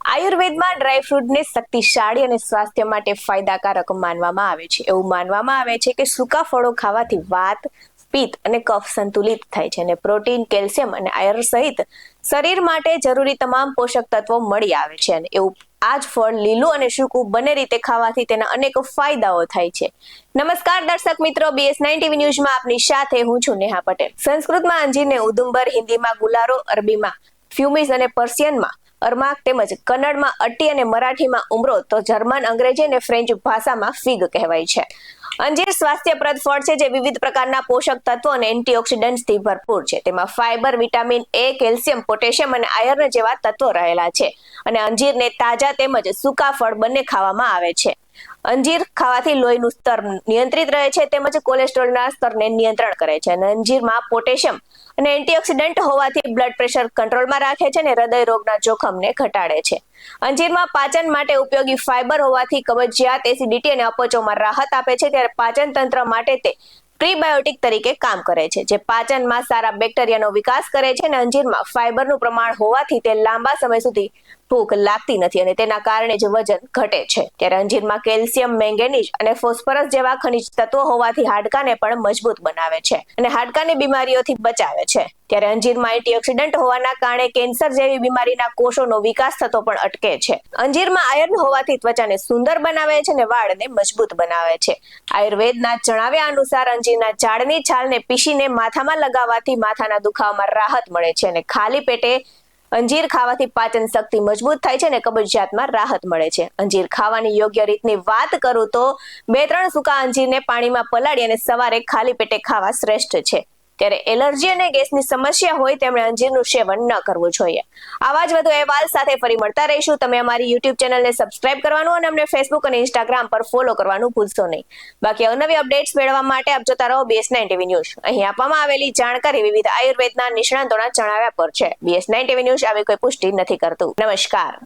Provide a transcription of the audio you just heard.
આયુર્વેદમાં ડ્રાયફ્રૂટને શક્તિશાળી અને સ્વાસ્થ્ય માટે ફાયદાકારક માનવામાં આવે છે. એવું માનવામાં આવે છે કે સૂકા ફળો ખાવાથી વાત, પિત્ત અને કફ સંતુલિત થાય છે અને પ્રોટીન, કેલ્શિયમ અને આયર્ન સહિત શરીર માટે જરૂરી તમામ પોષક તત્વો મળી આવે છે. અને એવું આ જ ફળ લીલું અને સૂકું બંને રીતે ખાવાથી તેના અનેક ફાયદાઓ થાય છે. નમસ્કાર દર્શક મિત્રો, BS9 TV ન્યૂઝમાં આપની સાથે હું છું નેહા પટેલ. સંસ્કૃતમાં અંજીરને ઉદુંબર, હિન્દીમાં ગુલારો, અરબીમાં ફ્યુમિસ અને પર્શિયનમાં અરમાક તેમજ કન્નડમાં અટ્ટી અને મરાઠીમાં ઉમરો તો જર્મન, અંગ્રેજી અને ફ્રેન્ચ ભાષામાં ફિગ કહેવાય છે. અંજીર સ્વાસ્થ્યપ્રદ ફળ છે જે વિવિધ પ્રકારના પોષક તત્વો અને એન્ટીઓક્સિડન્ટ્સથી ભરપૂર છે. તેમાં fibre, vitamin A, calcium, potassium અને આયર્ન જેવા તત્વો રહેલા છે. અને અંજીરને તાજા તેમજ સૂકા ફળ બંને ખાવામાં આવે છે. અંજીર ખાવાથી લોહીનું સ્તર નિયંત્રિત રહે છે તેમજ કોલેસ્ટ્રોલના સ્તરને નિયંત્રણ કરે છે. અને અંજીરમાં પોટેશિયમ અને એન્ટીઓક્સિડન્ટ હોવાથી બ્લડ પ્રેશર કંટ્રોલમાં રાખે છે અને હૃદય રોગના જોખમને ઘટાડે છે. અંજીરમાં પાચન માટે ઉપયોગી ફાઇબર હોવાથી કબજિયાત, એસિડિટી અને અપચોમાં રાહત આપે છે. ત્યારે પાચન તંત્ર માટે તે પ્રીબાયોટિક તરીકે કામ કરે છે, જે પાચનમાં સારા બેક્ટેરિયાનો વિકાસ કરે છે. અને અંજીરમાં ફાઇબરનું પ્રમાણ હોવાથી તે લાંબા સમય સુધી ભૂખ લાગતી નથી અને તેના કારણે જ વજન ઘટે છે. ત્યારે અંજીરમાં કેલ્શિયમ, મેંગેનીઝ અને ફોસ્ફરસ જેવા ખનિજ તત્વો હોવાથી હાડકાને પણ મજબૂત બનાવે છે અને હાડકાની બીમારીઓથી બચાવે છે. ત્યારે અંજીરમાં એન્ટીઓક્સિડન્ટ હોવાના કારણે કેન્સર જેવી બીમારીના કોષોનો વિકાસ થતો પણ અટકે છે. અંજીરમાં આયર્ન હોવાથી ત્વચાને સુંદર બનાવે છે અને વાળને મજબૂત બનાવે છે. આયુર્વેદના જણાવ્યા અનુસાર અંજીરના ઝાડની છાલને પીસીને માથામાં લગાવવાથી માથાના દુખાવામાં રાહત મળે છે અને ખાલી પેટે અંજીર ખાવાથી પાચન શક્તિ મજબૂત થાય છે અને કબજિયાતમાં રાહત મળે છે. અંજીર ખાવાની યોગ્ય રીતની વાત કરું તો 2-3 સૂકા અંજીરને પાણીમાં પલાળી અને સવારે ખાલી પેટે ખાવા શ્રેષ્ઠ છે. ત્યારે એલર્જી અને ગેસની સમસ્યા હોય તેમણે અંજીરનું સેવન ન કરવું જોઈએ. આવા જ વધુ અહેવાલ સાથે ફરી મળતા રહીશું. તમે અમારી YouTube ચેનલને સબસ્ક્રાઇબ કરવાનું અને અમને Facebook અને Instagram પર ફોલો કરવાનું ભૂલશો નહીં. બાકી અવનવી અપડેટ્સ મેળવવા માટે આપ જોતા રહો BS9 TV ન્યૂઝ. અહીં આપવામાં આવેલી જાણકારી વિવિધ આયુર્વેદના નિષ્ણાતોના જણાવ્યા પર છે. BS9 TV ન્યૂઝ આવી કોઈ પુષ્ટિ નથી કરતું. નમસ્કાર.